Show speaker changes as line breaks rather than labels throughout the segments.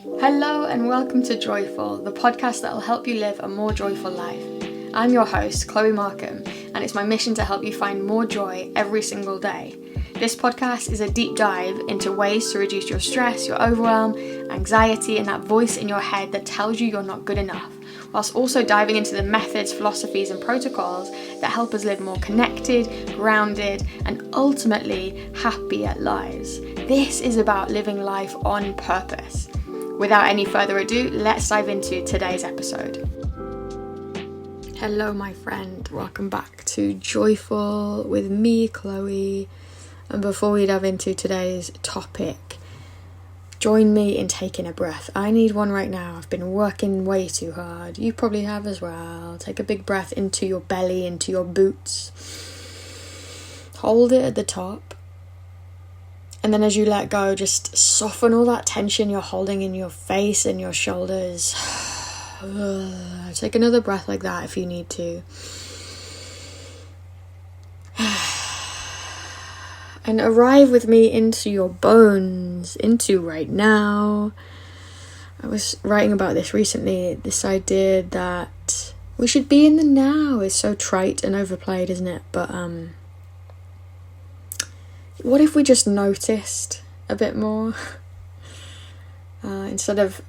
Hello and welcome to Joyful, the podcast that will help you live a more joyful life. I'm your host, Chloe Markham, and it's my mission to help you find more joy every single day. This podcast is a deep dive into ways to reduce your stress, your overwhelm, anxiety, and that voice in your head that tells you you're not good enough, whilst also diving into the methods, philosophies, and protocols that help us live more connected, grounded, and ultimately happier lives. This is about living life on purpose. Without any further ado, let's dive into today's episode. Hello, my friend. Welcome back to Joyful with me, Chloe. And before we dive into today's topic, join me in taking a breath. I need one right now. I've been working way too hard. You probably have as well. Take a big breath into your belly, into your boots. Hold it at the top. And then as you let go, just soften all that tension you're holding in your face and your shoulders. Take another breath like that if you need to. And arrive with me into your bones, into right now. I was writing about this recently, this idea that we should be in the now is so trite and overplayed, isn't it? But what if we just noticed a bit more? Instead of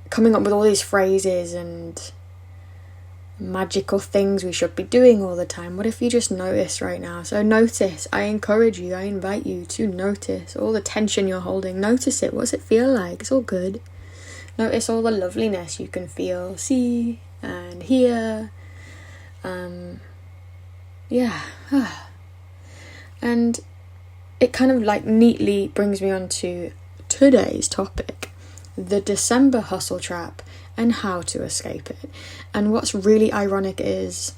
coming up with all these phrases and magical things we should be doing all the time, what if you just notice right now? So notice. I encourage you, I invite you to notice all the tension you're holding. Notice it. What does it feel like? It's all good. Notice all the loveliness you can feel, see and hear. And it kind of like neatly brings me on to today's topic, the December hustle trap and how to escape it. And what's really ironic is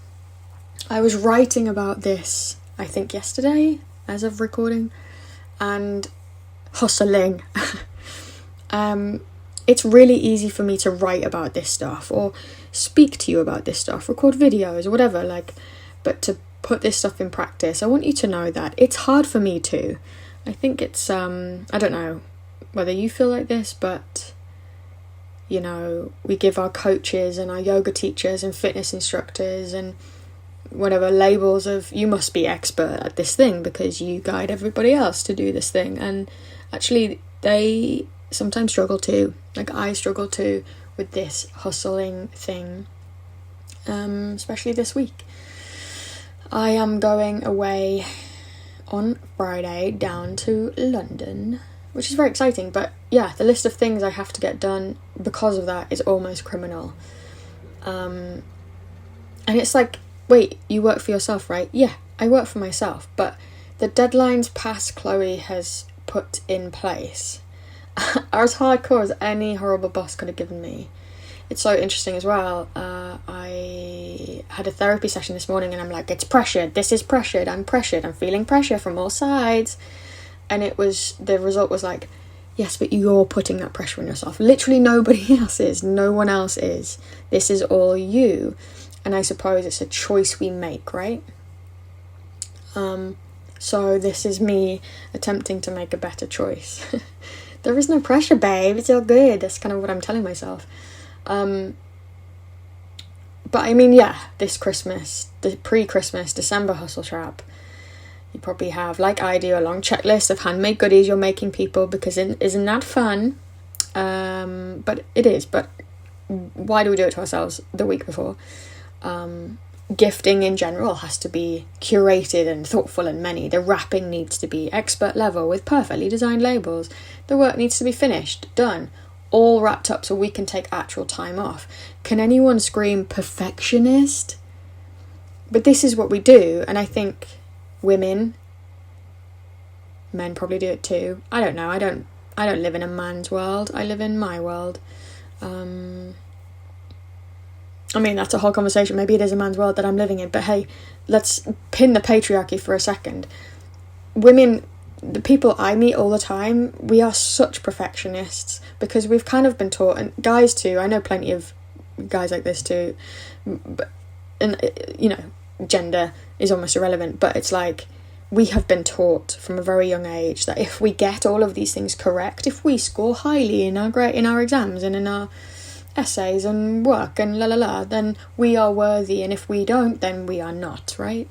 I was writing about this, I think yesterday as of recording, and hustling. It's really easy for me to write about this stuff or speak to you about this stuff, record videos or whatever, but to put this stuff in practice, I want you to know that it's hard for me too. I think it's I don't know whether you feel like this, but you know, we give our coaches and our yoga teachers and fitness instructors and whatever labels of you must be expert at this thing because you guide everybody else to do this thing, and actually they sometimes struggle too. Like I struggle too with this hustling thing, especially this week. I am going away on Friday down to London, which is very exciting, but yeah, the list of things I have to get done because of that is almost criminal. And it's like, wait, you work for yourself, right? Yeah, I work for myself, but the deadlines past Chloe has put in place are as hardcore as any horrible boss could have given me. It's so interesting as well. I had a therapy session this morning and I'm like, it's pressured, this is pressured, I'm feeling pressure from all sides. And the result was like, yes, but you're putting that pressure on yourself. Literally nobody else is, no one else is. This is all you. And I suppose it's a choice we make, right? So this is me attempting to make a better choice. There is no pressure, babe, it's all good. That's kind of what I'm telling myself. But I mean, yeah, this Christmas, the pre-Christmas December hustle trap, you probably have, like I do, a long checklist of handmade goodies you're making people because isn't that fun? But it is, but why do we do it to ourselves the week before? Gifting in general has to be curated and thoughtful and many. The wrapping needs to be expert level with perfectly designed labels. The work needs to be finished, done, all wrapped up so we can take actual time off. Can anyone scream perfectionist? But this is what we do, and I think men probably do it too. I don't know. I don't live in a man's world. I live in my world. I mean, that's a whole conversation. Maybe it is a man's world that I'm living in, but hey, let's pin the patriarchy for a second. Women, the people I meet all the time, we are such perfectionists because we've kind of been taught, and guys too, I know plenty of guys like this too, but, and you know, gender is almost irrelevant, but it's like we have been taught from a very young age that if we get all of these things correct, if we score highly in our exams and in our essays and work and then we are worthy, and if we don't, then we are not, right?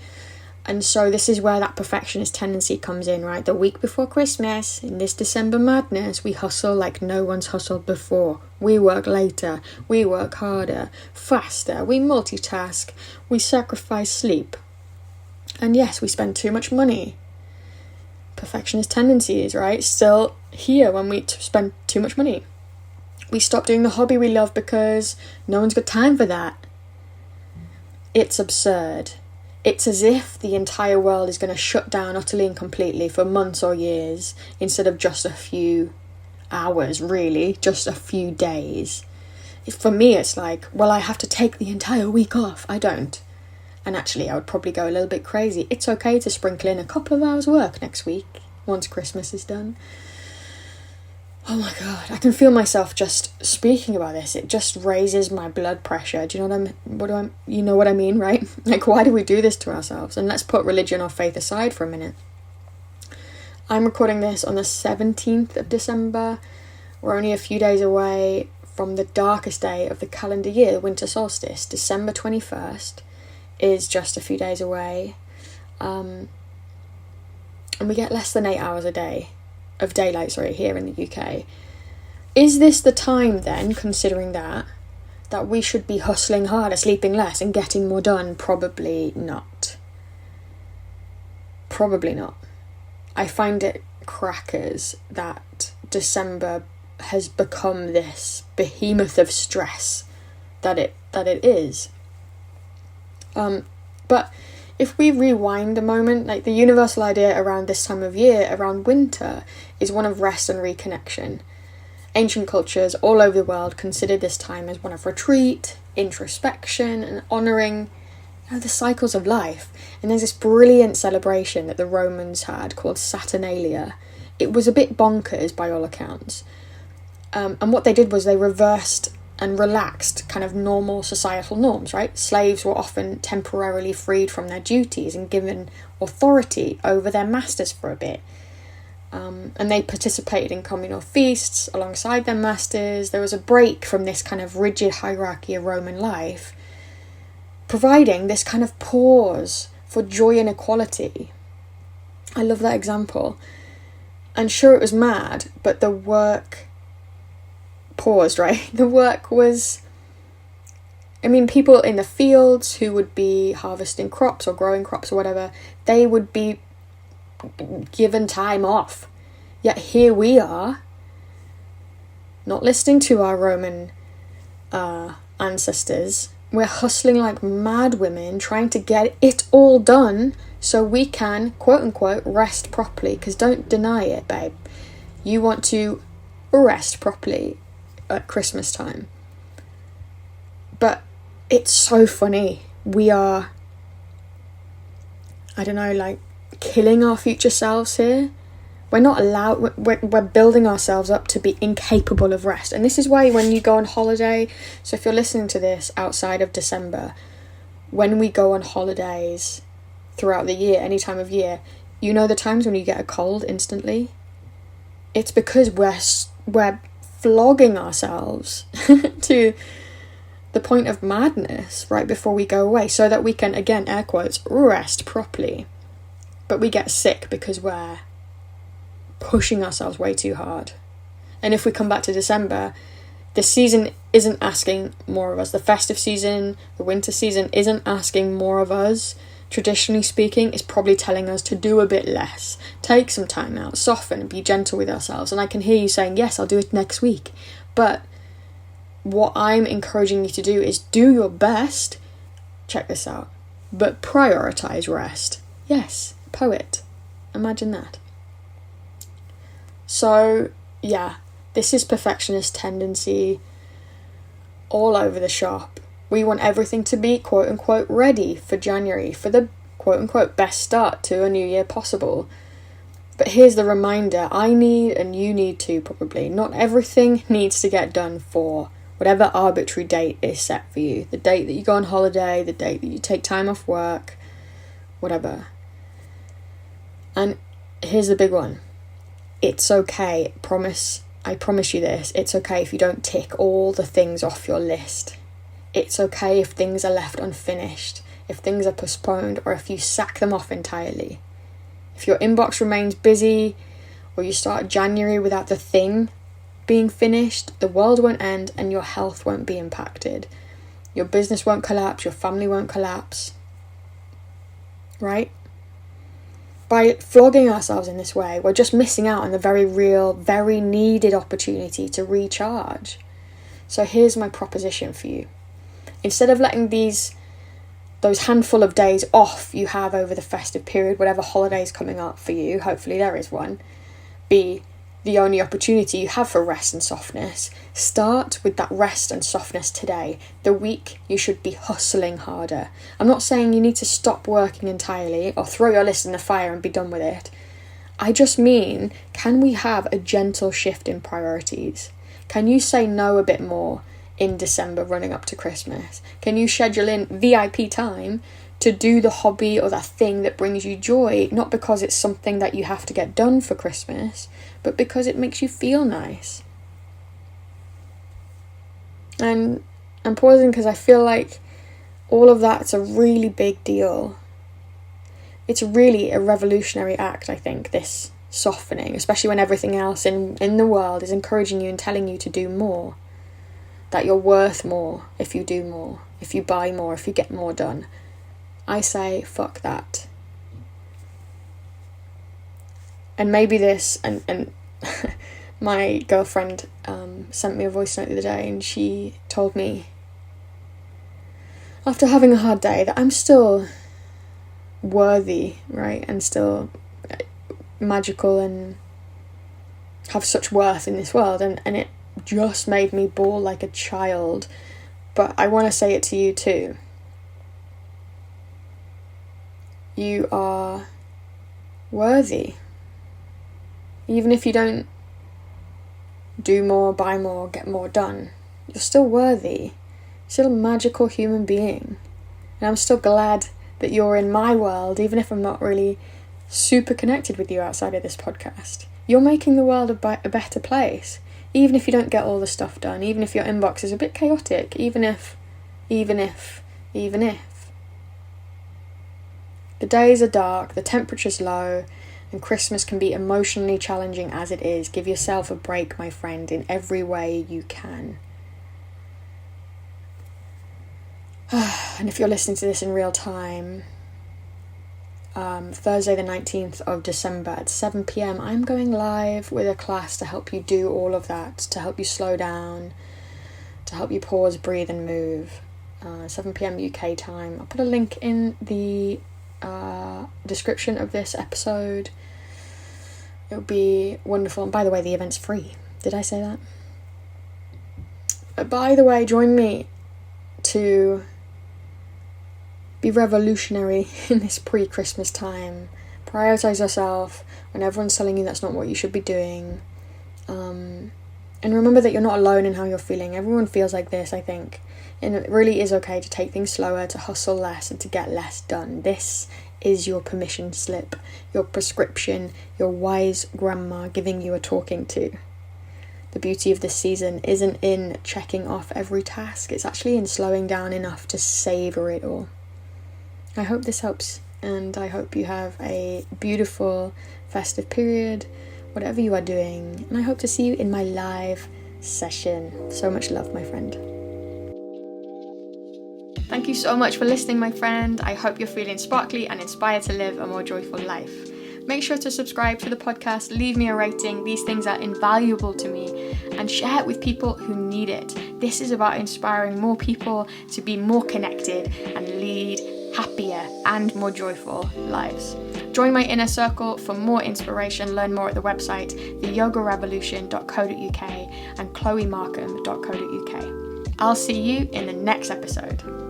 And so this is where that perfectionist tendency comes in, right? The week before Christmas, in this December madness, we hustle like no one's hustled before. We work later, we work harder, faster, we multitask, we sacrifice sleep. And yes, we spend too much money. Perfectionist tendencies, right? Still here when we spend too much money. We stop doing the hobby we love because no one's got time for that. It's absurd. It's as if the entire world is going to shut down utterly and completely for months or years instead of just a few hours, really, just a few days. For me, it's like, well, I have to take the entire week off. I don't. And actually, I would probably go a little bit crazy. It's okay to sprinkle in a couple of hours work next week once Christmas is done. Oh my God, I can feel myself just speaking about this. It just raises my blood pressure. Do you know you know what I mean, right? Like, why do we do this to ourselves? And let's put religion or faith aside for a minute. I'm recording this on the 17th of December. We're only a few days away from the darkest day of the calendar year, the winter solstice. December 21st is just a few days away. And we get less than 8 hours a day of daylight, here in the UK. Is this the time then, considering that we should be hustling harder, sleeping less and getting more done? Probably not. Probably not. I find it crackers that December has become this behemoth of stress that it is. But if we rewind a moment, like the universal idea around this time of year, around winter, is one of rest and reconnection. Ancient cultures all over the world considered this time as one of retreat, introspection, and honouring the cycles of life. And there's this brilliant celebration that the Romans had called Saturnalia. It was a bit bonkers by all accounts. And what they did was they reversed and relaxed kind of normal societal norms, right? Slaves were often temporarily freed from their duties and given authority over their masters for a bit. And they participated in communal feasts alongside their masters. There was a break from this kind of rigid hierarchy of Roman life, providing this kind of pause for joy and equality. I love that example. And sure, it was mad, but the work paused, right? The work was, people in the fields who would be harvesting crops or growing crops or whatever, they would be given time off. Yet here we are, not listening to our Roman ancestors. We're hustling like mad women, trying to get it all done so we can, quote unquote, rest properly. Because don't deny it, babe. You want to rest properly at Christmas time. But it's so funny. We are, killing our future selves here. We're not allowed, we're building ourselves up to be incapable of rest. And this is why when you go on holiday, so if you're listening to this outside of December, when we go on holidays throughout the year, any time of year, you know the times when you get a cold instantly? It's because we're flogging ourselves to the point of madness right before we go away so that we can, again, air quotes, rest properly. But we get sick because we're pushing ourselves way too hard. And if we come back to December, the season isn't asking more of us. The festive season, the winter season isn't asking more of us. Traditionally speaking, it's probably telling us to do a bit less. Take some time out, soften, and be gentle with ourselves. And I can hear you saying, yes, I'll do it next week. But what I'm encouraging you to do is do your best. Check this out. But prioritize rest. Yes, poet. Imagine that. So, yeah, this is perfectionist tendency all over the shop. We want everything to be, quote unquote, ready for January, for the, quote unquote, best start to a new year possible. But here's the reminder, I need, and you need to probably, not everything needs to get done for whatever arbitrary date is set for you. The date that you go on holiday, the date that you take time off work, whatever. And here's the big one. It's okay, I promise you this, it's okay if you don't tick all the things off your list. It's okay if things are left unfinished, if things are postponed, or if you sack them off entirely. If your inbox remains busy, or you start January without the thing being finished, the world won't end and your health won't be impacted. Your business won't collapse, your family won't collapse. Right? By flogging ourselves in this way, we're just missing out on the very real, very needed opportunity to recharge. So here's my proposition for you. Instead of letting those handful of days off you have over the festive period, whatever holiday's coming up for you, hopefully there is one, be the only opportunity you have for rest and softness, start with that rest and softness today. The week you should be hustling harder. I'm not saying you need to stop working entirely or throw your list in the fire and be done with it. I just mean, can we have a gentle shift in priorities? Can you say no a bit more in December running up to Christmas? Can you schedule in VIP time to do the hobby or that thing that brings you joy, not because it's something that you have to get done for Christmas, but because it makes you feel nice? And I'm pausing because I feel like all of that's a really big deal. It's really a revolutionary act, I think, this softening, especially when everything else in the world is encouraging you and telling you to do more. That you're worth more if you do more, if you buy more, if you get more done. I say, fuck that. And maybe this, and my girlfriend sent me a voice note the other day, and she told me, after having a hard day, that I'm still worthy, right? And still magical and have such worth in this world. And it just made me bawl like a child. But I want to say it to you too. You are worthy. Even if you don't do more, buy more, get more done, you're still worthy. You're still a magical human being. And I'm still glad that you're in my world, even if I'm not really super connected with you outside of this podcast. You're making the world a better place. Even if you don't get all the stuff done, even if your inbox is a bit chaotic, even if. The days are dark, the temperature's low, and Christmas can be emotionally challenging as it is. Give yourself a break, my friend, in every way you can. And if you're listening to this in real time, Thursday the 19th of December at 7 p.m, I'm going live with a class to help you do all of that, to help you slow down, to help you pause, breathe and move. 7 p.m. UK time. I'll put a link in the description of this episode. It'll be wonderful. And by the way, the event's free. Did I say that? By the way, join me to be revolutionary in this pre-Christmas time. Prioritize yourself when everyone's telling you that's not what you should be doing. And remember that you're not alone in how you're feeling. Everyone feels like this, I think. And it really is okay to take things slower, to hustle less, and to get less done. This is your permission slip, your prescription, your wise grandma giving you a talking to. The beauty of this season isn't in checking off every task. It's actually in slowing down enough to savour it all. I hope this helps, and I hope you have a beautiful festive period, whatever you are doing. And I hope to see you in my live session. So much love, my friend. Thank you so much for listening, my friend. I hope you're feeling sparkly and inspired to live a more joyful life. Make sure to subscribe to the podcast, leave me a rating. These things are invaluable to me, and share it with people who need it. This is about inspiring more people to be more connected and lead happier and more joyful lives. Join my inner circle for more inspiration. Learn more at the website theyogarevolution.co.uk and chloemarkham.co.uk. I'll see you in the next episode.